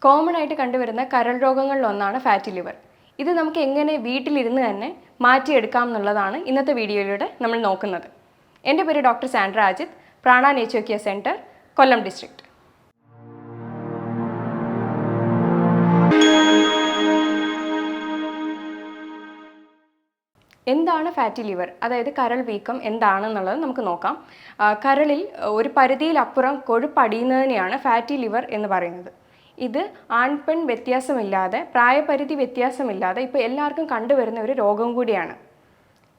Common ആയിട്ട് കണ്ടുവരുന്ന കരൾ രോഗങ്ങളിലൊന്നാണ് ഫാറ്റി ലിവർ. ഇത് നമുക്ക് എങ്ങനെ വീട്ടിലിരുന്ന് തന്നെ മാറ്റിയെടുക്കാം എന്നുള്ളതാണ് ഇന്നത്തെ വീഡിയോയിലൂടെ നമ്മൾ നോക്കുന്നത്. എൻ്റെ പേര് doctor Sandra Ajith, Prana nature care centre, Kollam district. എന്താണ് ഫാറ്റി ലിവർ, അതായത് കരൾ വീക്കം എന്താണെന്നുള്ളത് നമുക്ക് നോക്കാം. കരളിൽ ഒരു പരിധിയിലപ്പുറം കൊഴുപ്പടിയുന്നതിനെയാണ് ഫാറ്റി ലിവർ എന്ന് പറയുന്നത്. ഇത് ആൺപെൺ വ്യത്യാസമില്ലാതെ, പ്രായപരിധി വ്യത്യാസമില്ലാതെ ഇപ്പോൾ എല്ലാവർക്കും കണ്ടുവരുന്ന ഒരു രോഗം കൂടിയാണ്.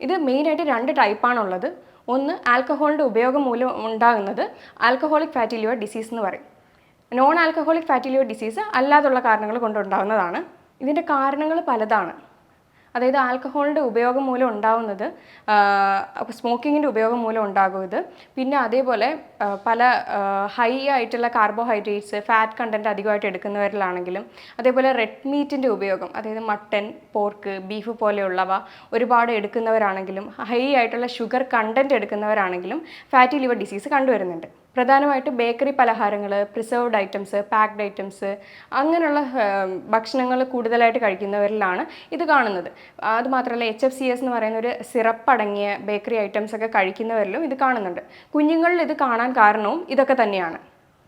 ഇത് മെയിനായിട്ട് 2 ടൈപ്പാണുള്ളത്. ഒന്ന് ആൽക്കഹോളിൻ്റെ ഉപയോഗം മൂലം ഉണ്ടാകുന്നത് ആൽക്കഹോളിക് ഫാറ്റി ലിവർ ഡിസീസ് എന്ന് പറയും. Non alcoholic fatty liver disease അല്ലാതുള്ള കാരണങ്ങൾ കൊണ്ടുണ്ടാകുന്നതാണ്. ഇതിൻ്റെ കാരണങ്ങൾ പലതാണ്. അതായത് ആൽക്കഹോളിൻ്റെ ഉപയോഗം മൂലം ഉണ്ടാകുന്നത്, സ്മോക്കിങ്ങിൻ്റെ ഉപയോഗം മൂലം ഉണ്ടാകുന്നത്, പിന്നെ അതേപോലെ പല ഹൈ ആയിട്ടുള്ള കാർബോഹൈഡ്രേറ്റ്സ്, ഫാറ്റ് കണ്ടൻറ്റ് അധികമായിട്ട് എടുക്കുന്നവരിലാണെങ്കിലും, അതേപോലെ റെഡ് മീറ്റിൻ്റെ ഉപയോഗം, അതായത് മട്ടൻ, പോർക്ക്, ബീഫ് പോലെയുള്ളവ ഒരുപാട് എടുക്കുന്നവരാണെങ്കിലും, ഹൈ ആയിട്ടുള്ള ഷുഗർ കണ്ടൻറ്റ് എടുക്കുന്നവരാണെങ്കിലും ഫാറ്റി ലിവർ ഡിസീസ് കണ്ടുവരുന്നുണ്ട്. പ്രധാനമായിട്ടും ബേക്കറി പലഹാരങ്ങൾ, പ്രിസർവ്ഡ് ഐറ്റംസ്, പാക്ഡ് ഐറ്റംസ്, അങ്ങനെയുള്ള ഭക്ഷണങ്ങൾ കൂടുതലായിട്ട് കഴിക്കുന്നവരിലാണ് ഇത് കാണുന്നത്. അതുമാത്രമല്ല HFCS എന്ന് പറയുന്ന ഒരു സിറപ്പ് അടങ്ങിയ ബേക്കറി ഐറ്റംസ് ഒക്കെ കഴിക്കുന്നവരിലും ഇത് കാണുന്നുണ്ട്. കുഞ്ഞുങ്ങളിൽ ഇത് കാണാൻ കാരണവും ഇതൊക്കെ തന്നെയാണ്.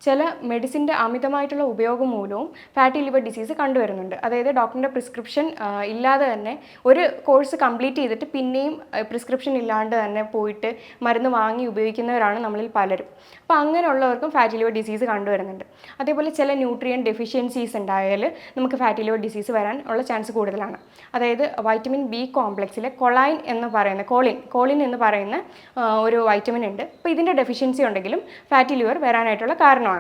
ചില മെഡിസിൻ്റെ അമിതമായിട്ടുള്ള ഉപയോഗം മൂലവും ഫാറ്റി ലിവർ ഡിസീസ് കണ്ടുവരുന്നുണ്ട്. അതായത് ഡോക്ടറിൻ്റെ പ്രിസ്ക്രിപ്ഷൻ ഇല്ലാതെ തന്നെ ഒരു കോഴ്സ് കംപ്ലീറ്റ് ചെയ്തിട്ട് പിന്നെയും പ്രിസ്ക്രിപ്ഷൻ ഇല്ലാണ്ട് തന്നെ പോയിട്ട് മരുന്ന് വാങ്ങി ഉപയോഗിക്കുന്നവരാണ് നമ്മളിൽ പലരും. അപ്പോൾ അങ്ങനെയുള്ളവർക്കും ഫാറ്റി ലിവർ ഡിസീസ് കണ്ടുവരുന്നുണ്ട്. അതേപോലെ ചില ന്യൂട്രിയൻ ഡെഫിഷ്യൻസീസ് ഉണ്ടായാൽ നമുക്ക് ഫാറ്റി ലിവർ ഡിസീസ് വരാൻ ഉള്ള ചാൻസ് കൂടുതലാണ്. അതായത് വൈറ്റമിൻ ബി കോംപ്ലക്സിലെ കോളിൻ എന്ന് പറയുന്ന ഒരു വൈറ്റമിൻ ഉണ്ട്. അപ്പോൾ ഇതിൻ്റെ ഡെഫിഷ്യൻസി ഉണ്ടെങ്കിലും ഫാറ്റി ലിവർ വരാനായിട്ടുള്ള കാരണമാണ്.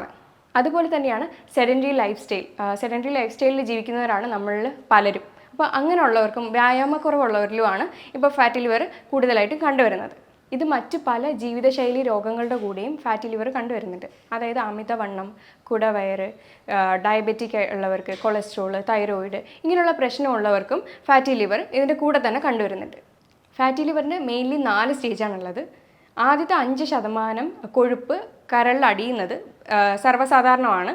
അതുപോലെ തന്നെയാണ് സെഡൻറ്ററി ലൈഫ് സ്റ്റൈലിൽ ജീവിക്കുന്നവരാണ് നമ്മളിൽ പലരും. അപ്പോൾ അങ്ങനെയുള്ളവർക്കും വ്യായാമക്കുറവുള്ളവരിലുമാണ് ഇപ്പോൾ ഫാറ്റി ലിവർ കൂടുതലായിട്ടും കണ്ടുവരുന്നത്. ഇത് മറ്റ് പല ജീവിതശൈലി രോഗങ്ങളുടെ കൂടെയും ഫാറ്റി ലിവർ കണ്ടുവരുന്നുണ്ട്. അതായത് അമിതവണ്ണം, കുടവയറ്, ഡയബറ്റിക് ഉള്ളവർക്ക്, കൊളസ്ട്രോൾ, തൈറോയിഡ്, ഇങ്ങനെയുള്ള പ്രശ്നമുള്ളവർക്കും ഫാറ്റി ലിവർ ഇതിൻ്റെ കൂടെ തന്നെ കണ്ടുവരുന്നുണ്ട്. ഫാറ്റി ലിവറിന് മെയിൻലി 4 സ്റ്റേജാണുള്ളത്. ആദ്യത്തെ 5% കൊഴുപ്പ് കരളിൽ അടിയുന്നത് സർവ്വസാധാരണമാണ്.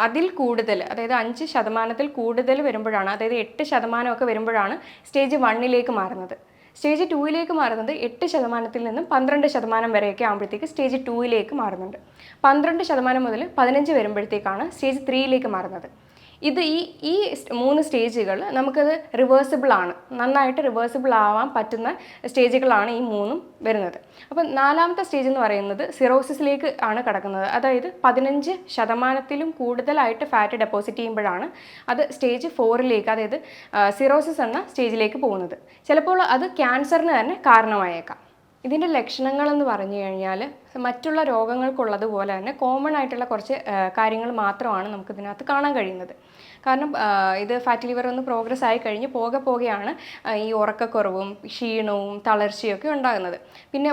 അതിൽ കൂടുതൽ, അതായത് 5% കൂടുതൽ വരുമ്പോഴാണ്, അതായത് 8% വരുമ്പോഴാണ് സ്റ്റേജ് 1 മാറുന്നത്. സ്റ്റേജ് 2 മാറുന്നത് 8% നിന്നും 12% വരെയൊക്കെ ആകുമ്പോഴത്തേക്ക് സ്റ്റേജ് 2 മാറുന്നുണ്ട്. 12% മുതൽ 15 വരുമ്പോഴത്തേക്കാണ് സ്റ്റേജ് 3 മാറുന്നത്. ഇത് ഈ 3 സ്റ്റേജുകൾ നമുക്കത് റിവേഴ്സിബിൾ ആണ്, നന്നായിട്ട് റിവേഴ്സിബിൾ ആവാൻ പറ്റുന്ന സ്റ്റേജുകളാണ് ഈ 3 വരുന്നത്. അപ്പം 4ാമത്തെ സ്റ്റേജ് എന്ന് പറയുന്നത് സിറോസിസിലേക്ക് ആണ് കടക്കുന്നത്. അതായത് 15% കൂടുതലായിട്ട് ഫാറ്റ് ഡെപ്പോസിറ്റ് ചെയ്യുമ്പോഴാണ് അത് സ്റ്റേജ് 4 അതായത് സിറോസിസ് എന്ന സ്റ്റേജിലേക്ക് പോകുന്നത്. ചിലപ്പോൾ അത് ക്യാൻസറിന് തന്നെ കാരണമായേക്കാം. ഇതിൻ്റെ ലക്ഷണങ്ങളെന്ന് പറഞ്ഞു കഴിഞ്ഞാൽ മറ്റുള്ള രോഗങ്ങൾക്കുള്ളതുപോലെ തന്നെ കോമൺ ആയിട്ടുള്ള കുറച്ച് കാര്യങ്ങൾ മാത്രമാണ് നമുക്കിതിനകത്ത് കാണാൻ കഴിയുന്നത്. കാരണം ഇത് ഫാറ്റി ലിവർ ഒന്ന് പ്രോഗ്രസ് ആയി കഴിഞ്ഞ് പോകെയാണ് ഈ ഉറക്കക്കുറവും ക്ഷീണവും തളർച്ചയൊക്കെ ഉണ്ടാകുന്നത്. പിന്നെ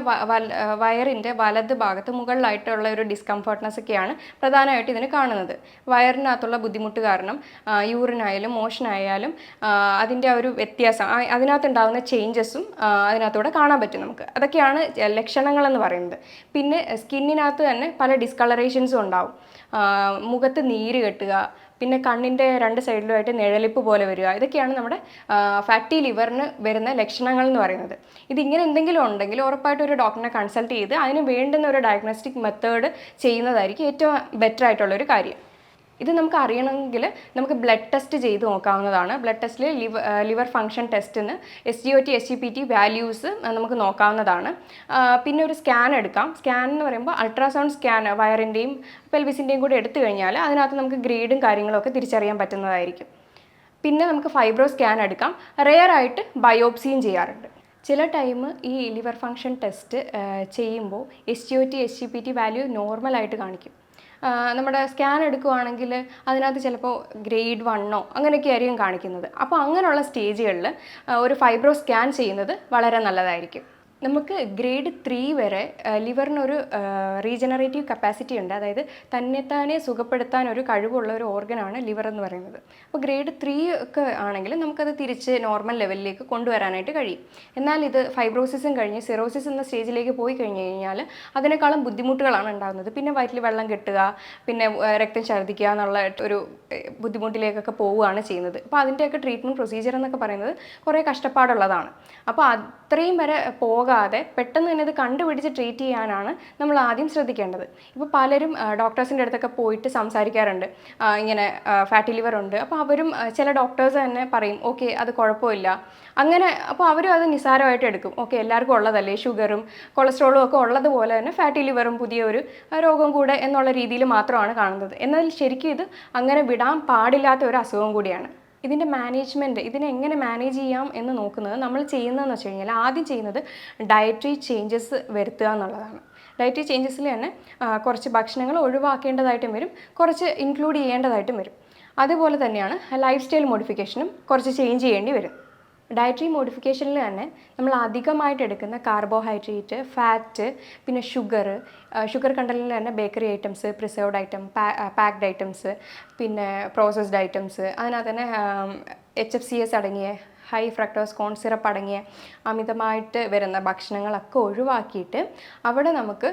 വയറിൻ്റെ വലത് ഭാഗത്ത് മുകളിലായിട്ടുള്ള ഒരു ഡിസ്കംഫർട്ട്നെസ് ഒക്കെയാണ് പ്രധാനമായിട്ട് ഇതിന് കാണുന്നത്. വയറിനകത്തുള്ള ബുദ്ധിമുട്ട് കാരണം യൂറിനായാലും മോഷനായാലും അതിൻ്റെ ഒരു വ്യത്യാസം, അതിനകത്തുണ്ടാകുന്ന ചേഞ്ചസും അതിനകത്തൂടെ കാണാൻ പറ്റും നമുക്ക്. അതൊക്കെയാണ് ലക്ഷണങ്ങളെന്ന് പറയുന്നത്. പിന്നെ സ്കിന്നിനകത്ത് തന്നെ പല ഡിസ്കളറേഷൻസും ഉണ്ടാവും. മുഖത്ത് നീര് കെട്ടുക, പിന്നെ കണ്ണിൻ്റെ 2 സൈഡിലുമായിട്ട് നിഴലിപ്പ് പോലെ വരിക, ഇതൊക്കെയാണ് നമ്മുടെ ഫാറ്റി ലിവറിന് വരുന്ന ലക്ഷണങ്ങൾ എന്ന് പറയുന്നത്. ഇതിങ്ങനെ എന്തെങ്കിലും ഉണ്ടെങ്കിൽ ഉറപ്പായിട്ടും ഒരു ഡോക്ടറിനെ കൺസൾട്ട് ചെയ്ത് അതിന് വേണ്ടുന്ന ഒരു ഡയഗ്നോസ്റ്റിക് മെത്തേഡ് ചെയ്യുന്നതായിരിക്കും ഏറ്റവും ബെറ്റർ ആയിട്ടുള്ളൊരു കാര്യം. ഇത് നമുക്ക് അറിയണമെങ്കിൽ നമുക്ക് ബ്ലഡ് ടെസ്റ്റ് ചെയ്ത് നോക്കാവുന്നതാണ്. ബ്ലഡ് ടെസ്റ്റിൽ ലിവർ ഫങ്ഷൻ ടെസ്റ്റിന് SGOT, SGPT വാല്യൂസ് നമുക്ക് നോക്കാവുന്നതാണ്. പിന്നെ ഒരു സ്കാൻ എടുക്കാം. സ്കാൻ എന്ന് പറയുമ്പോൾ അൾട്രാസൗണ്ട് സ്കാൻ വയറിൻ്റെയും പെൽവിസിൻ്റെയും കൂടി എടുത്തു കഴിഞ്ഞാൽ അതിനകത്ത് നമുക്ക് ഗ്രേഡും കാര്യങ്ങളൊക്കെ തിരിച്ചറിയാൻ പറ്റുന്നതായിരിക്കും. പിന്നെ നമുക്ക് ഫൈബ്രോ സ്കാൻ എടുക്കാം. റെയർ ആയിട്ട് ബയോപ്സിയും ചെയ്യാറുണ്ട്. ചില ടൈം ഈ ലിവർ ഫങ്ഷൻ ടെസ്റ്റ് ചെയ്യുമ്പോൾ SGOT, SGPT വാല്യൂ നോർമലായിട്ട് കാണിക്കും. നമ്മുടെ സ്കാൻ എടുക്കുകയാണെങ്കിൽ അതിനകത്ത് ചിലപ്പോൾ ഗ്രേഡ് 1 അങ്ങനെയൊക്കെ ആയിരിക്കും കാണിക്കുന്നത്. അപ്പോൾ അങ്ങനെയുള്ള സ്റ്റേജുകളിൽ ഒരു ഫൈബ്രോ സ്കാൻ ചെയ്യുന്നത് വളരെ നല്ലതായിരിക്കും. നമുക്ക് ഗ്രേഡ് 3 വരെ ലിവറിനൊരു റീജനറേറ്റീവ് കപ്പാസിറ്റി ഉണ്ട്. അതായത് തന്നെത്താനെ സുഖപ്പെടുത്താൻ ഒരു കഴിവുള്ള ഒരു ഓർഗനാണ് ലിവർ എന്ന് പറയുന്നത്. അപ്പോൾ ഗ്രേഡ് 3 ഒക്കെ ആണെങ്കിൽ നമുക്കത് തിരിച്ച് നോർമൽ ലെവലിലേക്ക് കൊണ്ടുവരാനായിട്ട് കഴിയും. എന്നാൽ ഇത് ഫൈബ്രോസിസും കഴിഞ്ഞ് സിറോസിസ് എന്ന സ്റ്റേജിലേക്ക് പോയി കഴിഞ്ഞ് കഴിഞ്ഞാൽ അതിനേക്കാളും ബുദ്ധിമുട്ടുകളാണ് ഉണ്ടാകുന്നത്. പിന്നെ വയറ്റിൽ വെള്ളം കെട്ടുക, പിന്നെ രക്തം ഛർദ്ദിക്കുക എന്നുള്ള ഒരു ബുദ്ധിമുട്ടിലേക്കൊക്കെ പോവുകയാണ് ചെയ്യുന്നത്. അപ്പോൾ അതിൻ്റെയൊക്കെ ട്രീറ്റ്മെൻറ്റ് പ്രൊസീജിയർ എന്നൊക്കെ പറയുന്നത് കുറേ കഷ്ടപ്പാടുള്ളതാണ്. അപ്പോൾ അത്രയും വരെ പോകാതെ പെട്ടെന്ന് തന്നെ ഇത് കണ്ടുപിടിച്ച് ട്രീറ്റ് ചെയ്യാനാണ് നമ്മൾ ആദ്യം ശ്രദ്ധിക്കേണ്ടത്. ഇപ്പോൾ പലരും ഡോക്ടേഴ്സിൻ്റെ അടുത്തൊക്കെ പോയിട്ട് സംസാരിക്കാറുണ്ട്, ഇങ്ങനെ ഫാറ്റി ലിവർ ഉണ്ട്. അപ്പോൾ അവരും ചില ഡോക്ടേഴ്സ് തന്നെ പറയും ഓക്കെ അത് കുഴപ്പമില്ല അങ്ങനെ. അപ്പോൾ അവരും അത് നിസ്സാരമായിട്ട് എടുക്കും. ഓക്കെ എല്ലാവർക്കും ഉള്ളതല്ലേ, ഷുഗറും കൊളസ്ട്രോളും ഒക്കെ ഉള്ളതുപോലെ തന്നെ ഫാറ്റി ലിവറും പുതിയൊരു രോഗം കൂടെ എന്നുള്ള രീതിയിൽ മാത്രമാണ് കാണുന്നത്. എന്നാൽ ശരിക്കും ഇത് അങ്ങനെ വിടാൻ പാടില്ലാത്ത ഒരു അസുഖം കൂടിയാണ്. ഇതിൻ്റെ മാനേജ്മെൻറ്റ്, ഇതിനെ എങ്ങനെ മാനേജ് ചെയ്യാം എന്ന് നോക്കുന്നത് നമ്മൾ ചെയ്യുന്നതെന്ന് വെച്ച് കഴിഞ്ഞാൽ ആദ്യം ചെയ്യുന്നത് ഡയറ്ററി ചേഞ്ചസ് വരുത്തുക എന്നുള്ളതാണ്. ഡയറ്ററി ചേഞ്ചസിൽ തന്നെ കുറച്ച് ഭക്ഷണങ്ങൾ ഒഴിവാക്കേണ്ടതായിട്ടും വരും, കുറച്ച് ഇൻക്ലൂഡ് ചെയ്യേണ്ടതായിട്ടും വരും. അതുപോലെ തന്നെയാണ് ലൈഫ് സ്റ്റൈൽ മോഡിഫിക്കേഷനും കുറച്ച് ചേഞ്ച് ചെയ്യേണ്ടി വരും. ഡയറ്ററി മോഡിഫിക്കേഷനിൽ തന്നെ നമ്മൾ അധികമായിട്ട് എടുക്കുന്ന കാർബോഹൈഡ്രേറ്റ്, ഫാറ്റ്, പിന്നെ ഷുഗർ കണ്ടന്റിൽ തന്നെ bakery items, preserved item, packed items, പിന്നെ പ്രോസസ്ഡ് ഐറ്റംസ്, അതിനകത്ത് തന്നെ HFCS അടങ്ങിയ ഹൈ ഫ്രക്ടോസ് കോൺ സിറപ്പ് അടങ്ങിയ അമിതമായിട്ട് വരുന്ന ഭക്ഷണങ്ങളൊക്കെ ഒഴിവാക്കിയിട്ട് അവിടെ നമുക്ക്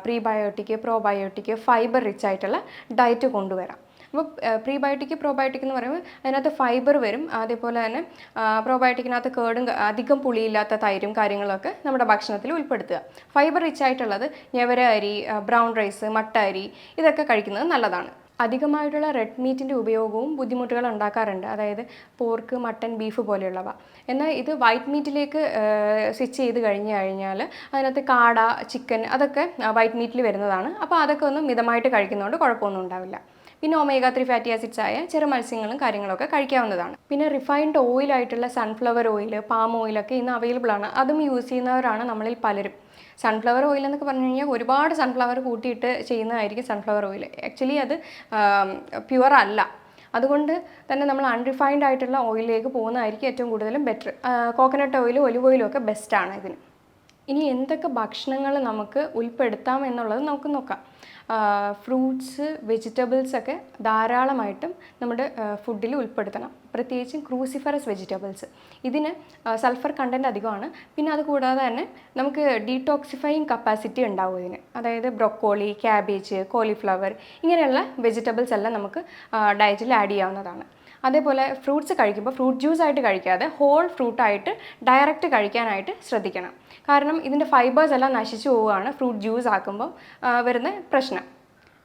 പ്രീബയോട്ടിക്, പ്രോബയോട്ടിക്, ഫൈബർ റിച്ച് ആയിട്ടുള്ള ഡയറ്റ് കൊണ്ടുവരാം. അപ്പോൾ പ്രീബയോട്ടിക്, പ്രോബയോട്ടിക് എന്ന് പറയുമ്പോൾ അതിനകത്ത് ഫൈബർ വരും. അതേപോലെ തന്നെ പ്രോബയോട്ടിക്കിനകത്ത് കേടും അധികം പുളിയില്ലാത്ത തൈരും കാര്യങ്ങളൊക്കെ നമ്മുടെ ഭക്ഷണത്തിൽ ഉൾപ്പെടുത്തുക. ഫൈബർ റിച്ച് ആയിട്ടുള്ളത് ഞവര അരി, ബ്രൗൺ റൈസ്, മട്ട അരി ഇതൊക്കെ കഴിക്കുന്നത് നല്ലതാണ്. അധികമായിട്ടുള്ള റെഡ് മീറ്റിൻ്റെ ഉപയോഗവും ബുദ്ധിമുട്ടുകൾ ഉണ്ടാക്കാറുണ്ട്, അതായത് പോർക്ക്, മട്ടൻ, ബീഫ് പോലെയുള്ളവ. എന്നാൽ ഇത് വൈറ്റ് മീറ്റിലേക്ക് സ്വിച്ച് ചെയ്ത് കഴിഞ്ഞാൽ അതിനകത്ത് കാട, ചിക്കൻ അതൊക്കെ വൈറ്റ് മീറ്റിൽ വരുന്നതാണ്. അപ്പോൾ അതൊക്കെ ഒന്ന് മിതമായിട്ട് കഴിക്കുന്നതുകൊണ്ട് കുഴപ്പമൊന്നും ഉണ്ടാവില്ല. പിന്നെ ഒമേഗ 3 ഫാറ്റി ആസിഡ്സ് ആയ ചെറു മത്സ്യങ്ങളും കാര്യങ്ങളൊക്കെ കഴിക്കാവുന്നതാണ്. പിന്നെ റിഫൈൻഡ് ഓയിലായിട്ടുള്ള സൺഫ്ലവർ ഓയിൽ, പാം ഓയിലൊക്കെ ഇന്ന് അവൈലബിൾ ആണ്. അതും യൂസ് ചെയ്യുന്നവരാണ് നമ്മളിൽ പലരും. സൺഫ്ലവർ ഓയിൽ എന്നൊക്കെ പറഞ്ഞു കഴിഞ്ഞാൽ ഒരുപാട് സൺഫ്ലവർ കൂട്ടിയിട്ട് ചെയ്യുന്നതായിരിക്കും സൺഫ്ലവർ ഓയിൽ. ആക്ച്വലി അത് പ്യുവർ അല്ല. അതുകൊണ്ട് തന്നെ നമ്മൾ അൺറിഫൈൻഡ് ആയിട്ടുള്ള ഓയിലിലേക്ക് പോകുന്നതായിരിക്കും ഏറ്റവും കൂടുതലും ബെറ്റർ. കോക്കനട്ട് ഓയിലും ഒലിവ് ഓയിലും ഒക്കെ ബെസ്റ്റാണ് ഇതിന്. ഇനി എന്തൊക്കെ ഭക്ഷണങ്ങൾ നമുക്ക് ഉൾപ്പെടുത്താം എന്നുള്ളത് നമുക്ക് നോക്കാം. ഫ്രൂട്ട്സ്, വെജിറ്റബിൾസ് ഒക്കെ ധാരാളമായിട്ടും നമ്മുടെ ഫുഡിൽ ഉൾപ്പെടുത്തണം. പ്രത്യേകിച്ചും ക്രൂസിഫറസ് വെജിറ്റബിൾസ്. ഇതിന് സൾഫർ കണ്ടൻറ്റ് അധികമാണ്. പിന്നെ അതുകൂടാതെ തന്നെ നമുക്ക് ഡീടോക്സിഫയിങ് കപ്പാസിറ്റി ഉണ്ടാവും ഇതിന്. അതായത് ബ്രൊക്കോളി, ക്യാബേജ്, കോളിഫ്ലവർ ഇങ്ങനെയുള്ള വെജിറ്റബിൾസ് എല്ലാം നമുക്ക് ഡയറ്റിൽ ആഡ് ചെയ്യാവുന്നതാണ്. അതേപോലെ ഫ്രൂട്ട്സ് കഴിക്കുമ്പോൾ ഫ്രൂട്ട് ജ്യൂസ് ആയിട്ട് കഴിക്കാതെ ഹോൾ ഫ്രൂട്ടായിട്ട് ഡയറക്റ്റ് കഴിക്കാനായിട്ട് ശ്രദ്ധിക്കണം. കാരണം ഇതിൻ്റെ ഫൈബേഴ്സ് എല്ലാം നശിച്ചു പോവുകയാണ് ഫ്രൂട്ട് ജ്യൂസ് ആക്കുമ്പോൾ വരുന്ന പ്രശ്നം.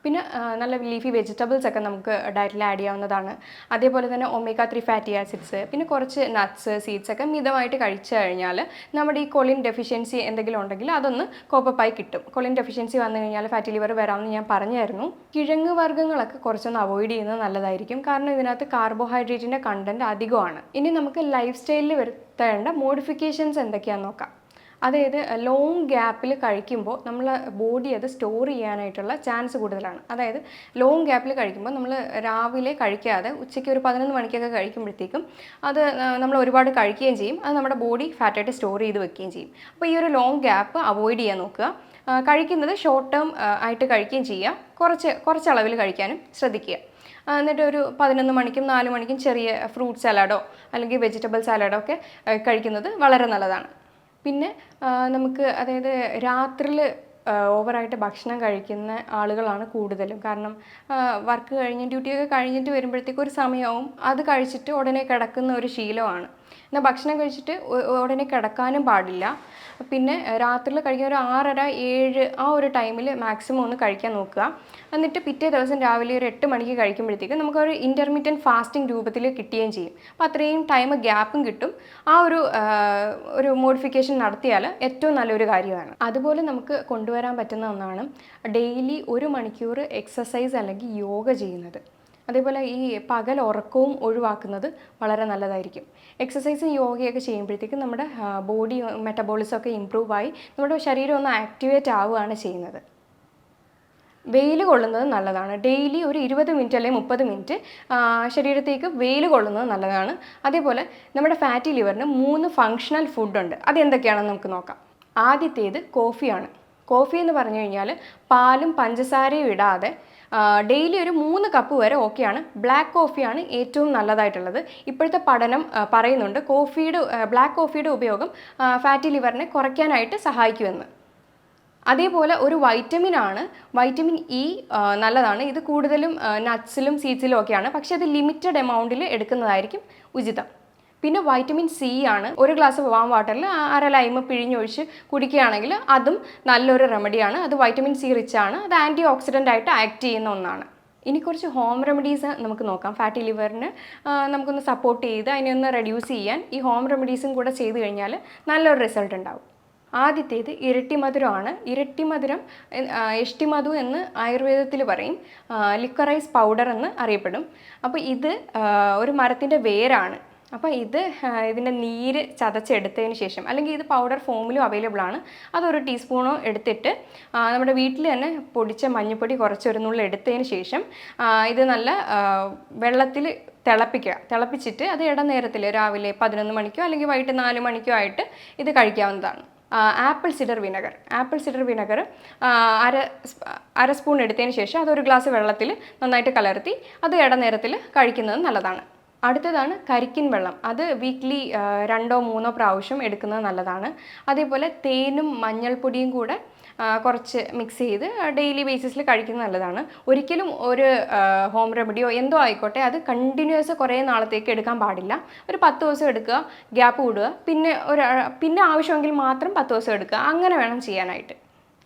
പിന്നെ നല്ല ലീഫി വെജിറ്റബിൾസ് ഒക്കെ നമുക്ക് ഡയറ്റിൽ ആഡ് ചെയ്യാവുന്നതാണ്. അതേപോലെ തന്നെ ഒമേഗ 3 ഫാറ്റി ആസിഡ്സ്, പിന്നെ കുറച്ച് നട്ട്സ്, സീഡ്സ് ഒക്കെ മിതമായിട്ട് കഴിച്ചു കഴിഞ്ഞാൽ നമ്മുടെ ഈ കൊളിൻ ഡെഫിഷ്യൻസി എന്തെങ്കിലും ഉണ്ടെങ്കിൽ അതൊന്ന് കോപ്പപ്പായി കിട്ടും. കൊളിൻ ഡെഫിഷ്യൻസി വന്നു കഴിഞ്ഞാൽ ഫാറ്റി ലിവർ വരാമെന്ന് ഞാൻ പറഞ്ഞായിരുന്നു. കിഴങ്ങ് വർഗ്ഗങ്ങളൊക്കെ കുറച്ചൊന്ന് അവോയ്ഡ് ചെയ്യുന്നത് നല്ലതായിരിക്കും. കാരണം ഇതിനകത്ത് കാർബോഹൈഡ്രേറ്റിൻ്റെ കണ്ടൻറ്റ് അധികമാണ്. ഇനി നമുക്ക് ലൈഫ് സ്റ്റൈലിൽ വരുത്തേണ്ട മോഡിഫിക്കേഷൻസ് എന്തൊക്കെയാണെന്ന് നോക്കാം. അതായത് ലോങ് ഗ്യാപ്പിൽ കഴിക്കുമ്പോൾ നമ്മൾ ബോഡി അത് സ്റ്റോർ ചെയ്യാനായിട്ടുള്ള ചാൻസ് കൂടുതലാണ്. അതായത് ലോങ് ഗ്യാപ്പിൽ കഴിക്കുമ്പോൾ നമ്മൾ രാവിലെ കഴിക്കാതെ ഉച്ചയ്ക്ക് ഒരു 11 മണിക്കൊക്കെ കഴിക്കുമ്പോഴത്തേക്കും അത് നമ്മൾ ഒരുപാട് കഴിക്കുകയും ചെയ്യും. അത് നമ്മുടെ ബോഡി ഫാറ്റായിട്ട് സ്റ്റോർ ചെയ്ത് വെക്കുകയും ചെയ്യും. അപ്പോൾ ഈ ഒരു ലോങ് ഗ്യാപ്പ് അവോയ്ഡ് ചെയ്യാൻ നോക്കുക. കഴിക്കുന്നത് ഷോർട്ട് ടേം ആയിട്ട് കഴിക്കുകയും ചെയ്യുക. കുറച്ച് അളവിൽ കഴിക്കാനും ശ്രദ്ധിക്കുക. എന്നിട്ട് ഒരു 11 മണിക്കും 4 മണിക്കും ചെറിയ ഫ്രൂട്ട് സാലഡോ അല്ലെങ്കിൽ വെജിറ്റബിൾ സാലഡോ ഒക്കെ കഴിക്കുന്നത് വളരെ നല്ലതാണ്. പിന്നെ നമുക്ക് അതായത് രാത്രിയിൽ ഓവറായിട്ട് ഭക്ഷണം കഴിക്കുന്ന ആളുകളാണ് കൂടുതലും. കാരണം വർക്ക് കഴിഞ്ഞ് ഡ്യൂട്ടിയൊക്കെ കഴിഞ്ഞിട്ട് വരുമ്പോഴത്തേക്കും ഒരു സമയവും അത് കഴിച്ചിട്ട് ഉടനെ കിടക്കുന്ന ഒരു ശീലമാണ്. എന്നാൽ ഭക്ഷണം കഴിച്ചിട്ട് ഉടനെ കിടക്കാനും പാടില്ല. പിന്നെ രാത്രിയിൽ കഴിക്കാൻ ഒരു 6:30, 7 ആ ഒരു ടൈമിൽ മാക്സിമം ഒന്ന് കഴിക്കാൻ നോക്കുക. എന്നിട്ട് പിറ്റേ ദിവസം രാവിലെ ഒരു 8 മണിക്ക് കഴിക്കുമ്പോഴത്തേക്കും നമുക്കൊരു ഇൻ്റർമീഡിയറ്റ് ഫാസ്റ്റിംഗ് രൂപത്തിൽ കിട്ടുകയും ചെയ്യും. അപ്പോൾ അത്രയും ടൈം ഗ്യാപ്പും കിട്ടും. ആ ഒരു മോഡിഫിക്കേഷൻ നടത്തിയാൽ ഏറ്റവും നല്ലൊരു കാര്യമാണ്. അതുപോലെ നമുക്ക് കൊണ്ടുവരാൻ പറ്റുന്ന ഒന്നാണ് ഡെയിലി 1 മണിക്കൂർ എക്സസൈസ് അല്ലെങ്കിൽ യോഗ ചെയ്യുന്നത്. അതേപോലെ ഈ പകൽ ഉറക്കവും ഒഴിവാക്കുന്നത് വളരെ നല്ലതായിരിക്കും. എക്സസൈസും യോഗയൊക്കെ ചെയ്യുമ്പോഴത്തേക്കും നമ്മുടെ ബോഡി മെറ്റബോളിസം ഒക്കെ ഇമ്പ്രൂവ് ആയി നമ്മുടെ ശരീരം ഒന്ന് ആക്ടിവേറ്റ് ആവുകയാണ് ചെയ്യുന്നത്. വെയിൽ കൊള്ളുന്നത് നല്ലതാണ്. ഡെയിലി ഒരു 20 മിനിറ്റ് അല്ലെങ്കിൽ 30 മിനിറ്റ് ശരീരത്തേക്ക് വെയിൽ കൊള്ളുന്നത് നല്ലതാണ്. അതേപോലെ നമ്മുടെ ഫാറ്റി ലിവറിന് 3 ഫങ്ഷണൽ ഫുഡുണ്ട്. അതെന്തൊക്കെയാണെന്ന് നമുക്ക് നോക്കാം. ആദ്യത്തേത് കോഫിയാണ്. കോഫി എന്ന് പറഞ്ഞു കഴിഞ്ഞാൽ പാലും പഞ്ചസാരയും ഇടാതെ ഡെയിലി ഒരു 3 കപ്പ് വരെ ഓക്കെയാണ്. ബ്ലാക്ക് കോഫിയാണ് ഏറ്റവും നല്ലതായിട്ടുള്ളത്. ഇപ്പോഴത്തെ പഠനം പറയുന്നുണ്ട് ബ്ലാക്ക് കോഫിയുടെ ഉപയോഗം ഫാറ്റി ലിവറിനെ കുറയ്ക്കാനായിട്ട് സഹായിക്കുമെന്ന്. അതേപോലെ ഒരു വൈറ്റമിൻ ഇ നല്ലതാണ്. ഇത് കൂടുതലും നട്ട്സിലും സീഡ്സിലും ഒക്കെയാണ്. പക്ഷേ അത് ലിമിറ്റഡ് എമൗണ്ടിൽ എടുക്കുന്നതായിരിക്കും ഉചിതം. പിന്നെ വൈറ്റമിൻ സി ആണ്. ഒരു ഗ്ലാസ് വാം വാട്ടറിൽ 1/2 ലൈമ് പിഴിഞ്ഞൊഴിച്ച് കുടിക്കുകയാണെങ്കിൽ അതും നല്ലൊരു റെമഡിയാണ്. അത് വൈറ്റമിൻ സി റിച്ച് ആണ്. അത് ആൻറ്റി ഓക്സിഡൻ്റ് ആയിട്ട് ആക്ട് ചെയ്യുന്ന ഒന്നാണ്. ഇനി കുറച്ച് ഹോം റെമഡീസ് നമുക്ക് നോക്കാം. ഫാറ്റി ലിവറിന് നമുക്കൊന്ന് സപ്പോർട്ട് ചെയ്ത് അതിനെ ഒന്ന് റെഡ്യൂസ് ചെയ്യാൻ ഈ ഹോം റെമഡീസും കൂടെ ചെയ്ത് കഴിഞ്ഞാൽ നല്ലൊരു റിസൾട്ട് ഉണ്ടാവും. ആദ്യത്തേത് ഇരട്ടിമധുരമാണ്. ഇരട്ടിമധുരം എഷ്ടിമധു എന്ന് ആയുർവേദത്തിൽ പറയും. ലിക്വറൈസ് പൗഡർ എന്ന് അറിയപ്പെടും. അപ്പോൾ ഇത് ഒരു മരത്തിൻ്റെ വേരാണ്. അപ്പോൾ ഇതിൻ്റെ നീര് ചതച്ചെടുത്തതിന് ശേഷം, അല്ലെങ്കിൽ ഇത് പൗഡർ ഫോമിലും അവൈലബിൾ ആണ്, അതൊരു ടീസ്പൂണോ എടുത്തിട്ട് നമ്മുടെ വീട്ടിൽ തന്നെ പൊടിച്ച മഞ്ഞൾപ്പൊടി കുറച്ചൊരു നുള്ളിൽ എടുത്തതിന് ശേഷം ഇത് നല്ല വെള്ളത്തിൽ തിളപ്പിച്ചിട്ട് അത് ഇടനേരത്തിൽ രാവിലെ 11 മണിക്കോ അല്ലെങ്കിൽ വൈകിട്ട് 4 മണിക്കോ ആയിട്ട് ഇത് കഴിക്കാവുന്നതാണ്. ആപ്പിൾ സിഡർ വിനെഗർ അര സ്പൂൺ എടുത്തതിന് ശേഷം അതൊരു ഗ്ലാസ് വെള്ളത്തിൽ നന്നായിട്ട് കലർത്തി അത് ഇടനേരത്തിൽ കഴിക്കുന്നത് നല്ലതാണ്. അടുത്തതാണ് കരിക്കിൻ വെള്ളം. അത് വീക്ക്ലി 2-3 പ്രാവശ്യം എടുക്കുന്നത് നല്ലതാണ്. അതേപോലെ തേനും മഞ്ഞൾപ്പൊടിയും കൂടെ കുറച്ച് മിക്സ് ചെയ്ത് ഡെയിലി ബേസിസിൽ കഴിക്കുന്നത് നല്ലതാണ്. ഒരിക്കലും ഒരു ഹോം റെമഡിയോ എന്തോ ആയിക്കോട്ടെ അത് കണ്ടിന്യൂസ് കുറേ നാളത്തേക്ക് എടുക്കാൻ പാടില്ല. ഒരു 10 ദിവസം എടുക്കുക, ഗ്യാപ്പ് വിടുക, പിന്നെ ആവശ്യമെങ്കിൽ മാത്രം 10 ദിവസം എടുക്കുക. അങ്ങനെ വേണം ചെയ്യാനായിട്ട്.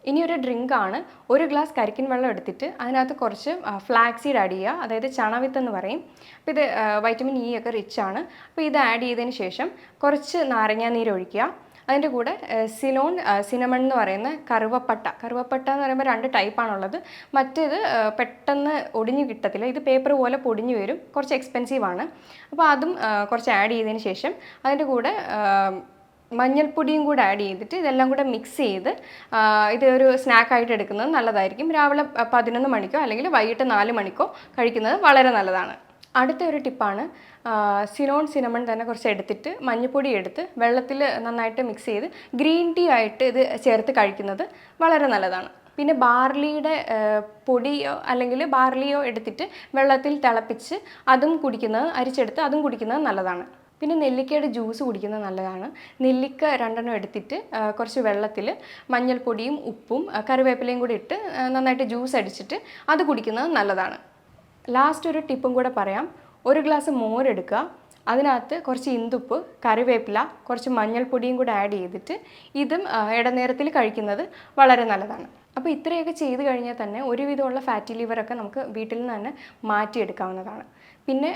ഇനി ഒരു ഡ്രിങ്കാണ്. 1 ഗ്ലാസ് കരിക്കിൻ വെള്ളം എടുത്തിട്ട് അതിനകത്ത് കുറച്ച് ഫ്ലാക്സ് സീഡ് ആഡ് ചെയ്യുക. അതായത് ചണവിത്ത് എന്ന് പറയും. അപ്പോൾ ഇത് വൈറ്റമിൻ ഇ ഒക്കെ റിച്ച് ആണ്. അപ്പോൾ ഇത് ആഡ് ചെയ്തതിന് ശേഷം കുറച്ച് നാരങ്ങാനീര് ഒഴിക്കുക. അതിൻ്റെ കൂടെ സിനമൺ എന്ന് പറയുന്ന കറുവപ്പട്ട എന്ന് പറയുമ്പോൾ 2 ടൈപ്പാണുള്ളത്. മറ്റേത് പെട്ടെന്ന് ഒടിഞ്ഞു കിട്ടത്തില്ല. ഇത് പേപ്പർ പോലെ പൊടിഞ്ഞു വരും. കുറച്ച് എക്സ്പെൻസീവാണ്. അപ്പോൾ അതും കുറച്ച് ആഡ് ചെയ്തതിന് ശേഷം അതിൻ്റെ കൂടെ മഞ്ഞൾപ്പൊടിയും കൂടെ ആഡ് ചെയ്തിട്ട് ഇതെല്ലാം കൂടെ മിക്സ് ചെയ്ത് ഇതൊരു സ്നാക്കായിട്ട് എടുക്കുന്നത് നല്ലതായിരിക്കും. രാവിലെ 11 മണിക്കോ അല്ലെങ്കിൽ വൈകിട്ട് 4 മണിക്കോ കഴിക്കുന്നത് വളരെ നല്ലതാണ്. അടുത്ത ഒരു ടിപ്പാണ് സിനമൺ തന്നെ കുറച്ച് എടുത്തിട്ട് മഞ്ഞൾപ്പൊടി എടുത്ത് വെള്ളത്തിൽ നന്നായിട്ട് മിക്സ് ചെയ്ത് ഗ്രീൻ ടീ ആയിട്ട് ഇത് ചേർത്ത് കഴിക്കുന്നത് വളരെ നല്ലതാണ്. പിന്നെ ബാർലിയുടെ പൊടിയോ അല്ലെങ്കിൽ ബാർലിയോ എടുത്തിട്ട് വെള്ളത്തിൽ തിളപ്പിച്ച് അരിച്ചെടുത്ത് അതും കുടിക്കുന്നത് നല്ലതാണ്. പിന്നെ നെല്ലിക്കയുടെ ജ്യൂസ് കുടിക്കുന്നത് നല്ലതാണ്. നെല്ലിക്ക 2 എടുത്തിട്ട് കുറച്ച് വെള്ളത്തിൽ മഞ്ഞൾപ്പൊടിയും ഉപ്പും കറിവേപ്പിലയും കൂടി ഇട്ട് നന്നായിട്ട് ജ്യൂസ് അടിച്ചിട്ട് അത് കുടിക്കുന്നത് നല്ലതാണ്. ലാസ്റ്റ് ഒരു ടിപ്പും കൂടെ പറയാം. 1 ഗ്ലാസ് മോരെടുക്കുക. അതിനകത്ത് കുറച്ച് ഇന്ദുപ്പ്, കറിവേപ്പില, കുറച്ച് മഞ്ഞൾപ്പൊടിയും കൂടെ ആഡ് ചെയ്തിട്ട് ഇതും ഇടനേരത്തിൽ കഴിക്കുന്നത് വളരെ നല്ലതാണ്. അപ്പോൾ ഇത്രയൊക്കെ ചെയ്ത് കഴിഞ്ഞാൽ തന്നെ ഒരുവിധമുള്ള ഫാറ്റി ലിവറൊക്കെ നമുക്ക് വീട്ടിൽ നിന്ന് തന്നെ മാറ്റിയെടുക്കാവുന്നതാണ്. പിന്നെ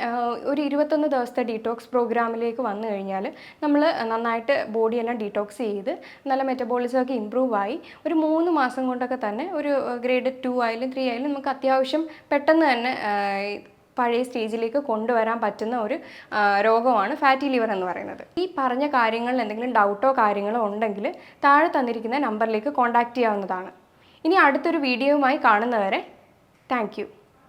ഒരു 21 ദിവസത്തെ ഡീറ്റോക്സ് പ്രോഗ്രാമിലേക്ക് വന്നു കഴിഞ്ഞാൽ നമ്മൾ നന്നായിട്ട് ബോഡിയെല്ലാം ഡീറ്റോക്സ് ചെയ്ത് നല്ല മെറ്റബോളിസമൊക്കെ ഇമ്പ്രൂവ് ആയി ഒരു 3 മാസം കൊണ്ടൊക്കെ തന്നെ ഒരു ഗ്രേഡ് 2 ആയാലും 3 ആയാലും നമുക്ക് അത്യാവശ്യം പെട്ടെന്ന് തന്നെ പഴയ സ്റ്റേജിലേക്ക് കൊണ്ടുവരാൻ പറ്റുന്ന ഒരു രോഗമാണ് ഫാറ്റി ലിവർ എന്ന് പറയുന്നത്. ഈ പറഞ്ഞ കാര്യങ്ങളിൽ എന്തെങ്കിലും ഡൗട്ടോ കാര്യങ്ങളോ ഉണ്ടെങ്കിൽ താഴെ തന്നിരിക്കുന്ന നമ്പറിലേക്ക് കോൺടാക്റ്റ് ചെയ്യാവുന്നതാണ്. ഇനി അടുത്തൊരു വീഡിയോയുമായി കാണുന്നവരെ താങ്ക് യു.